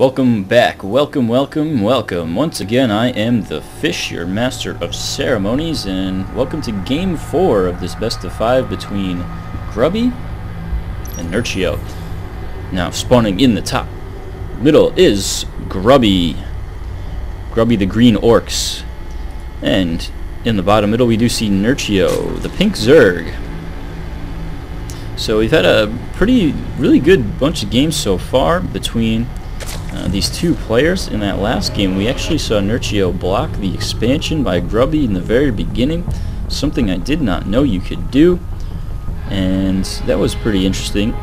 Welcome back. Welcome. Once again, I am the Fish, your master of ceremonies, and welcome to Game 4 of this best of 5 between Grubby and Nerchio. Now, spawning in the top middle is Grubby. Grubby the green orcs. And in the bottom middle, we do see Nerchio, the pink Zerg. So we've had a really good bunch of games so far between these two players. In that last game, we actually saw Nerchio block the expansion by Grubby in the very beginning, something I did not know you could do, and that was pretty interesting.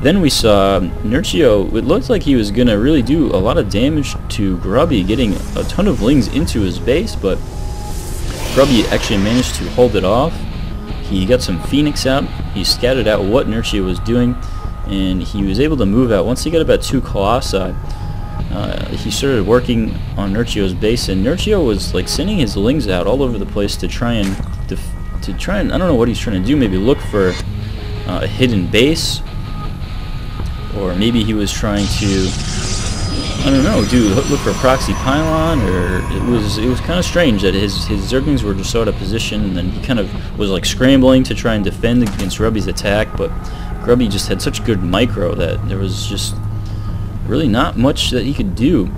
Then we saw Nerchio, it looked like he was going to really do a lot of damage to Grubby, getting a ton of lings into his base, but Grubby actually managed to hold it off. He got some Phoenix out, he scouted out what Nerchio was doing, and he was able to move out. Once he got about 2 Colossi, he started working on Nerchio's base, and Nerchio was like sending his lings out all over the place to try and I don't know what he's trying to do, maybe look for a hidden base, or maybe he was trying to, I don't know, look for a proxy pylon, or it was kind of strange that his Zerglings were just out of position, and then he kind of was like scrambling to try and defend against Grubby's attack, but Grubby just had such good micro that there was just really not much that he could do.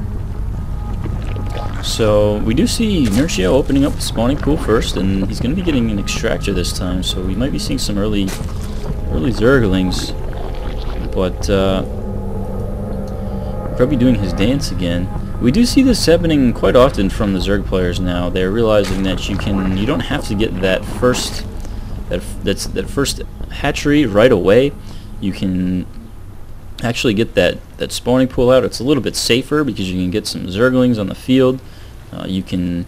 So we do see Nerchio opening up the spawning pool first, and he's going to be getting an extractor this time, so we might be seeing some early Zerglings. But Grubby doing his dance again. We do see this happening quite often from the Zerg players now. They're realizing that you don't have to get that first hatchery right away. You can actually get that spawning pool out. It's a little bit safer because you can get some Zerglings on the field. You can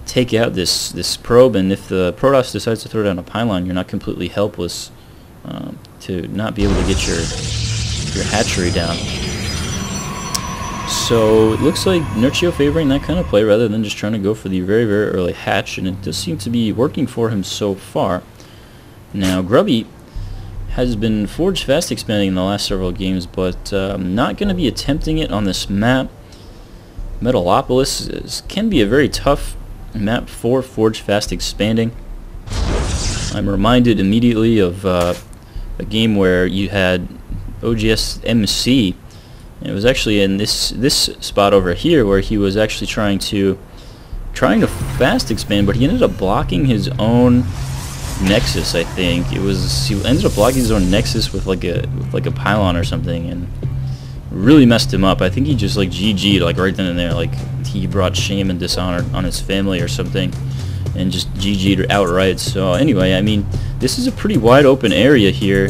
take out this probe, and if the Protoss decides to throw down a pylon, you're not completely helpless to not be able to get your hatchery down. So it looks like Nerchio favoring that kind of play rather than just trying to go for the very, very early hatch, and it does seem to be working for him so far. Now Grubby has been forge fast expanding in the last several games, but not going to be attempting it on this map. Metalopolis can be a very tough map for forge fast expanding. I'm reminded immediately of a game where you had OGS MC. It was actually in this spot over here where he was actually trying to fast expand, but he ended up blocking his own Nexus. I think he ended up blocking his own Nexus with like a pylon or something, and really messed him up. I think he just like GG'd like right then and there, like he brought shame and dishonor on his family or something, and just GG'd outright. So anyway, I mean, this is a pretty wide open area here.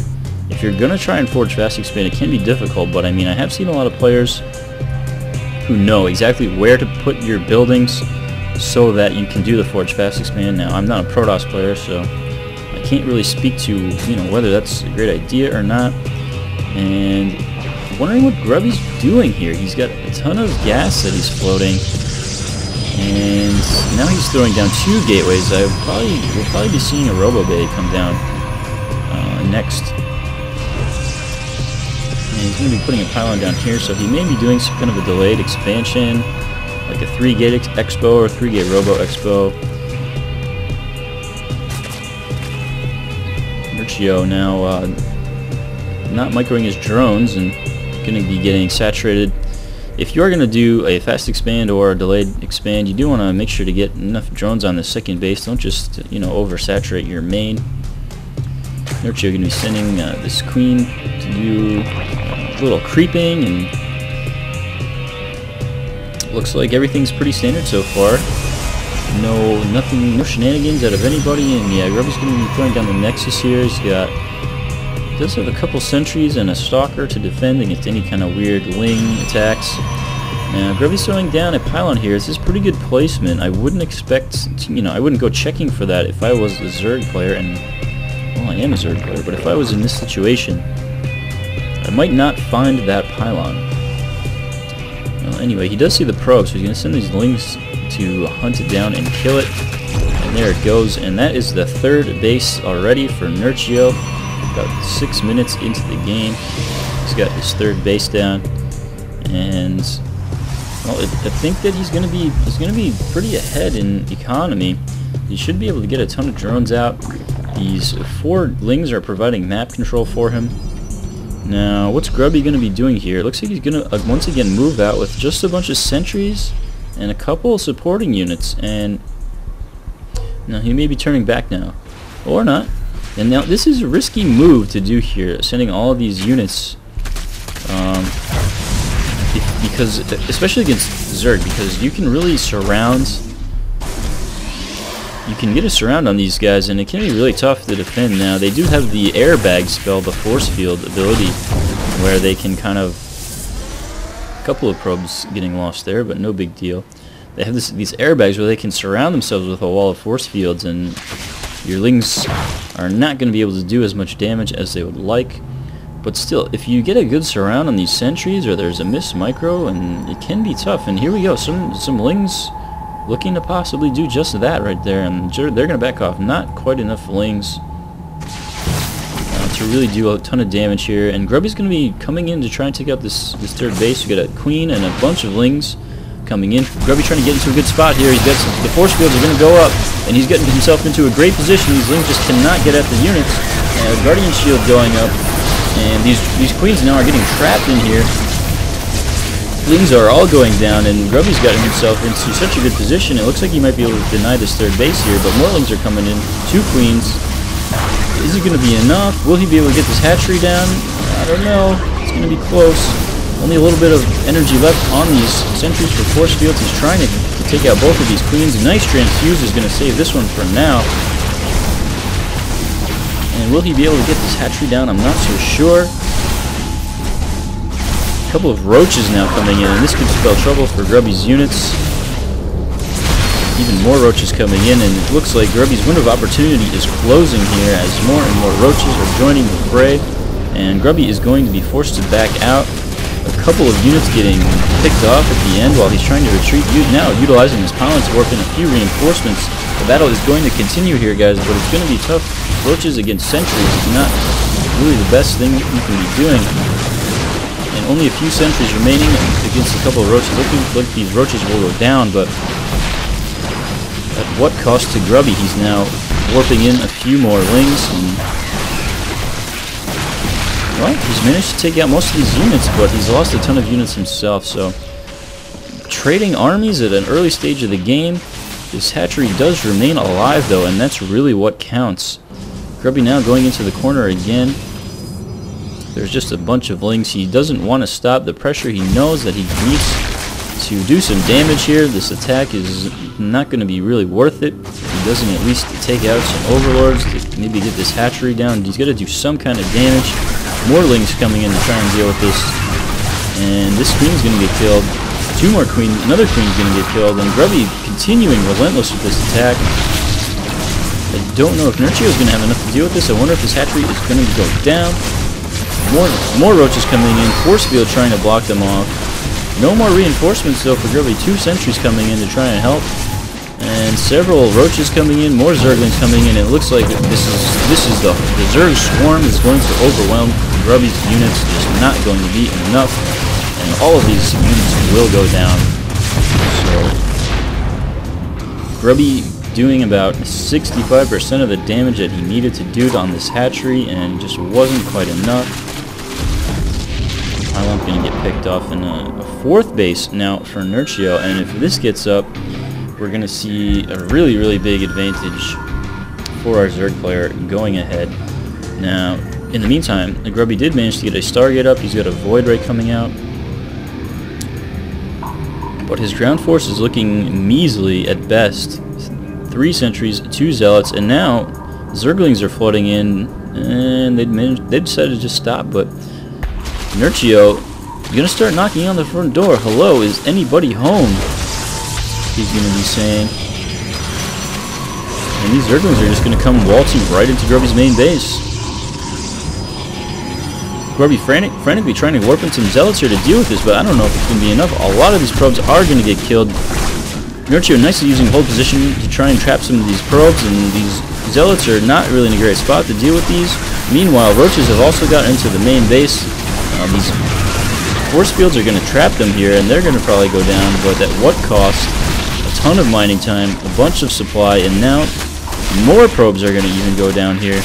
If you're gonna try and forge fast expand, it can be difficult, but I mean, I have seen a lot of players who know exactly where to put your buildings so that you can do the forge fast expand. Now, I'm not a Protoss player, so I can't really speak to, whether that's a great idea or not. And I'm wondering what Grubby's doing here. He's got a ton of gas that he's floating, and now he's throwing down 2 gateways. We'll probably be seeing a Robo Bay come down next. He's going to be putting a pylon down here, so he may be doing some kind of a delayed expansion, like a 3-gate expo or 3-gate robo expo. Nerchio now not microing his drones and going to be getting saturated. If you are going to do a fast expand or a delayed expand, you do want to make sure to get enough drones on the second base. Don't just oversaturate your main. Nerchio going to be sending this queen to do a little creeping, and looks like everything's pretty standard so far. No shenanigans out of anybody, and yeah, Grubby's going to be throwing down the Nexus here. He does have a couple sentries and a stalker to defend against any kind of weird ling attacks. Now Grubby's throwing down a pylon here. This is pretty good placement. I wouldn't expect, I wouldn't go checking for that if I was a Zerg player, and well, I am a Zerg player, but if I was in this situation, I might not find that pylon. Well, anyway, he does see the probe, so he's going to send these lings to hunt it down and kill it. And there it goes, and that is the 3rd base already for Nerchio. About 6 minutes into the game, he's got his 3rd base down, and Well, I think that he's gonna be pretty ahead in economy. He should be able to get a ton of drones out. These 4 lings are providing map control for him. Now, what's Grubby gonna be doing here? It looks like he's gonna once again move out with just a bunch of sentries and a couple of supporting units. And now he may be turning back now, or not. And now this is a risky move to do here, sending all of these units. Because, especially against Zerg, because you can really surround. You can get a surround on these guys, and it can be really tough to defend. Now, they do have the airbag spell, the force field ability, where they can kind of... A couple of probes getting lost there, but no big deal. They have these airbags where they can surround themselves with a wall of force fields, and your lings are not going to be able to do as much damage as they would like. But still, if you get a good surround on these sentries, or there's a miss micro, and it can be tough. And here we go, some lings looking to possibly do just that right there, and they're going to back off. Not quite enough lings to really do a ton of damage here. And Grubby's going to be coming in to try and take out this third base. We got a queen and a bunch of lings coming in. Grubby trying to get into a good spot here. He's got the force fields are going to go up, and he's getting himself into a great position. These lings just cannot get at the units. Guardian shield going up. And these queens now are getting trapped in here. Lings are all going down, and Grubby's gotten himself into such a good position. It looks like he might be able to deny this third base here, but more lings are coming in. 2 queens. Is it going to be enough? Will he be able to get this hatchery down? I don't know. It's going to be close. Only a little bit of energy left on these sentries for force fields. He's trying to take out both of these queens. Nice transfuse is going to save this one for now. And will he be able to get this hatchery down? I'm not so sure. A couple of roaches now coming in, and this could spell trouble for Grubby's units. Even more roaches coming in, and it looks like Grubby's window of opportunity is closing here as more and more roaches are joining the fray. And Grubby is going to be forced to back out. A couple of units getting picked off at the end while he's trying to retreat. Now utilizing his pylon to warp in a few reinforcements. The battle is going to continue here, guys, but it's going to be tough. Roaches against sentries is not really the best thing you can be doing. And only a few sentries remaining against a couple of roaches. Looking like these roaches will go down, but at what cost to Grubby? He's now warping in a few more lings. And, well, he's managed to take out most of these units, but he's lost a ton of units himself. So, trading armies at an early stage of the game. This hatchery does remain alive, though, and that's really what counts. Grubby now going into the corner again. There's just a bunch of lings. He doesn't want to stop the pressure. He knows that he needs to do some damage here. This attack is not going to be really worth it. He doesn't at least take out some overlords to maybe get this hatchery down. He's got to do some kind of damage. More lings coming in to try and deal with this. And this queen's going to get killed. 2 more queens. Another queen's going to get killed. And Grubby continuing relentless with this attack. I don't know if Nerchio is going to have enough to deal with this. I wonder if this hatchery is going to go down. More roaches coming in. Force field trying to block them off. No more reinforcements though for Grubby. 2 sentries coming in to try and help. And several roaches coming in. More zerglings coming in. It looks like this is the Zerg swarm is going to overwhelm Grubby's units. Just not going to be enough. And all of these units will go down. So Grubby doing about 65% of the damage that he needed to do on this hatchery, and just wasn't quite enough. I'm going to get picked off in a 4th base now for Nerchio, and if this gets up, we're going to see a really, really big advantage for our Zerg player going ahead. Now, in the meantime, Grubby did manage to get a Stargate up. He's got a Void Ray coming out. But his ground force is looking measly at best. 3 sentries, 2 zealots, and now Zerglings are flooding in, and they decided to just stop. But Nerchio is going to start knocking on the front door. Hello, is anybody home? He's going to be saying. And these Zerglings are just going to come waltzing right into Grubby's main base. Grubby frantically trying to warp in some zealots here to deal with this, but I don't know if it's going to be enough. A lot of these probes are going to get killed. Nerchio nicely using hold position to try and trap some of these probes, and these zealots are not really in a great spot to deal with these. Meanwhile, roaches have also gotten into the main base. These force fields are going to trap them here, and they're going to probably go down, but at what cost? A ton of mining time, a bunch of supply, and now more probes are going to even go down here.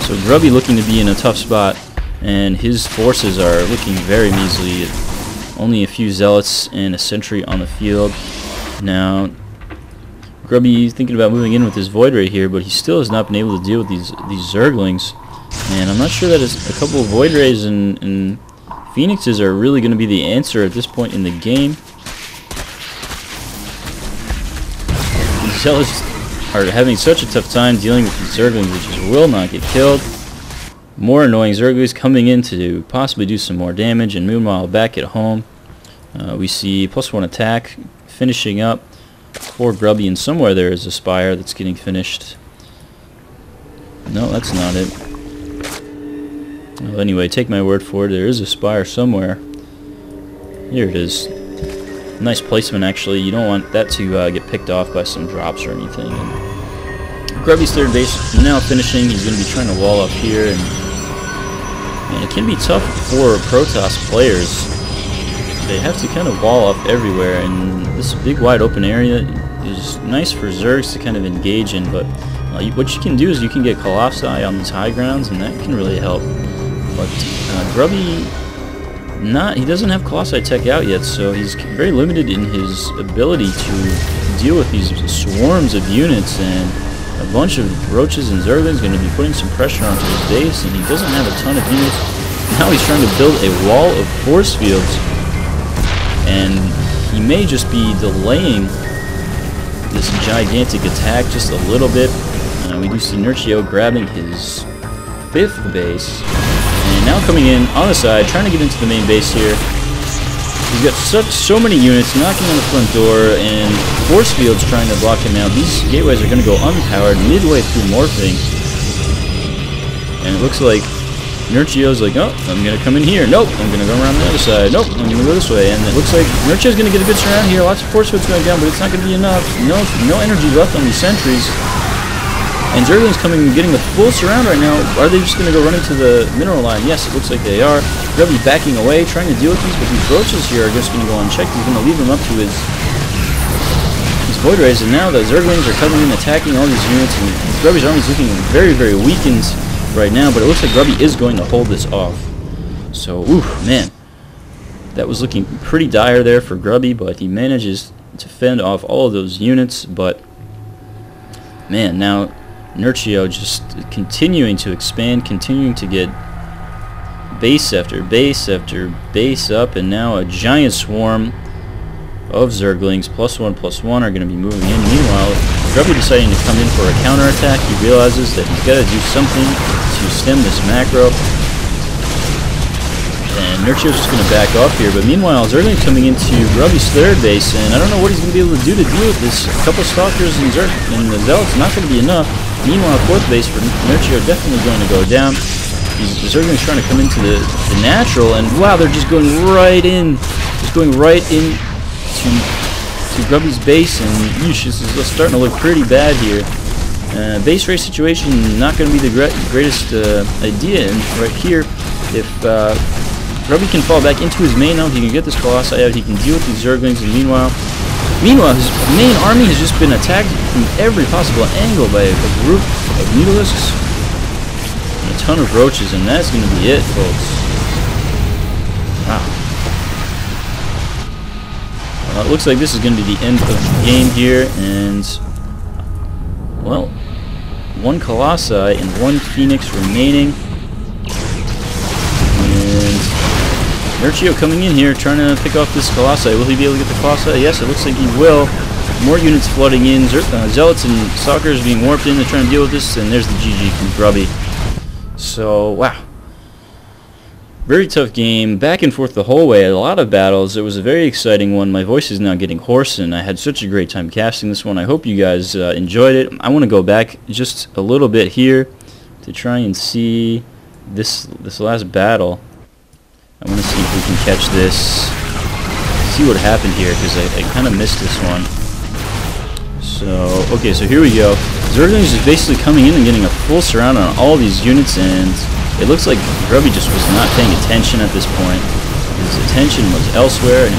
So Grubby looking to be in a tough spot, and his forces are looking very measly. Only a few zealots and a sentry on the field. Now, Grubby thinking about moving in with his Void Ray here, but he still has not been able to deal with these Zerglings. And I'm not sure that a couple of Void Rays and Phoenixes are really going to be the answer at this point in the game. The Zealots are having such a tough time dealing with these Zerglings, which just will not get killed. More annoying Zerglings coming in to possibly do some more damage, and meanwhile back at home we see +1 attack finishing up for Grubby, and somewhere there is a Spire that's getting finished. No, that's not it. Well, anyway, take my word for it, there is a Spire somewhere. Here it is. Nice placement, actually. You don't want that to get picked off by some drops or anything. And Grubby's third base now finishing. He's going to be trying to wall up here, and it can be tough for Protoss players. They have to kind of wall up everywhere, and this big wide open area is nice for Zergs to kind of engage in, but what you can do is you can get Colossi on these high grounds, and that can really help. But Grubby, he doesn't have Colossi tech out yet, so he's very limited in his ability to deal with these swarms of units, and a bunch of Roaches and Zerglings going to be putting some pressure onto his base, and he doesn't have a ton of units. Now he's trying to build a wall of force fields, and he may just be delaying this gigantic attack just a little bit. We do see Nerchio grabbing his 5th base, and now coming in on the side, trying to get into the main base here. He's got so many units knocking on the front door, and force fields trying to block him out. These gateways are going to go unpowered midway through morphing, and it looks like Nerchio's like, oh, I'm going to come in here. Nope, I'm going to go around the other side. Nope, I'm going to go this way. And it looks like Nerchio's going to get a good surround here. Lots of force fields going down, but it's not going to be enough. No energy left on these sentries. And Zergling's coming and getting the full surround right now. Are they just going to go running to the mineral line? Yes, it looks like they are. Grubby backing away, trying to deal with these, but these Roaches here are just going to go unchecked. He's going to leave them up to his Void Rays, and now the Zerglings are coming in, attacking all these units, and Grubby's army is looking very, very weakened right now, but it looks like Grubby is going to hold this off. So, oof, man. That was looking pretty dire there for Grubby, but he manages to fend off all of those units, but man, now Nerchio just continuing to expand, continuing to get base after base after base up, and now a giant swarm of Zerglings, +1/+1, are going to be moving in. Meanwhile, Grubby deciding to come in for a counterattack. He realizes that he's got to do something to stem this macro. And Nerchio's just going to back off here, but meanwhile, Zerglings coming into Grubby's third base, and I don't know what he's going to be able to do to deal with this. A couple Stalkers and the Zealots not going to be enough. Meanwhile, 4th base for Nerchio definitely going to go down. The Zerglings trying to come into the natural, and wow, they're just going right in. Just going right in to Grubby's base, and yeesh, this is starting to look pretty bad here. Base race situation not going to be the greatest idea, and right here, if Grubby can fall back into his main now, he can get this Colossi out, he can deal with these Zerglings, and meanwhile his main army has just been attacked from every possible angle by a group of Mutalisks and a ton of Roaches, and that's going to be it, folks. Wow. It looks like this is going to be the end of the game here, and, well, 1 Colossi and 1 Phoenix remaining. And Nerchio coming in here, trying to pick off this Colossi. Will he be able to get the Colossi? Yes, it looks like he will. More units flooding in. Zealots and Stalkers being warped in to try and deal with this, and there's the GG from Grubby. So, wow. Very tough game, back and forth the whole way, a lot of battles. It was a very exciting one. My voice is now getting hoarse, and I had such a great time casting this one. I hope you guys enjoyed it. I want to go back just a little bit here to try and see this last battle. I want to see if we can catch this, see what happened here, because I kind of missed this one. So, okay, so here we go. Zerglings is basically coming in and getting a full surround on all these units, and it looks like Grubby just was not paying attention at this point. His attention was elsewhere, and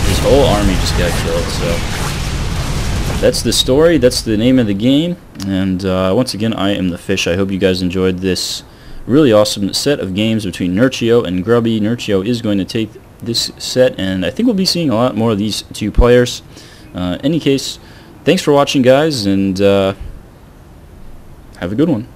his whole army just got killed. So that's the story. That's the name of the game. And once again, I am TheFish. I hope you guys enjoyed this really awesome set of games between Nerchio and Grubby. Nerchio is going to take this set, and I think we'll be seeing a lot more of these two players. Any case, thanks for watching, guys, and have a good one.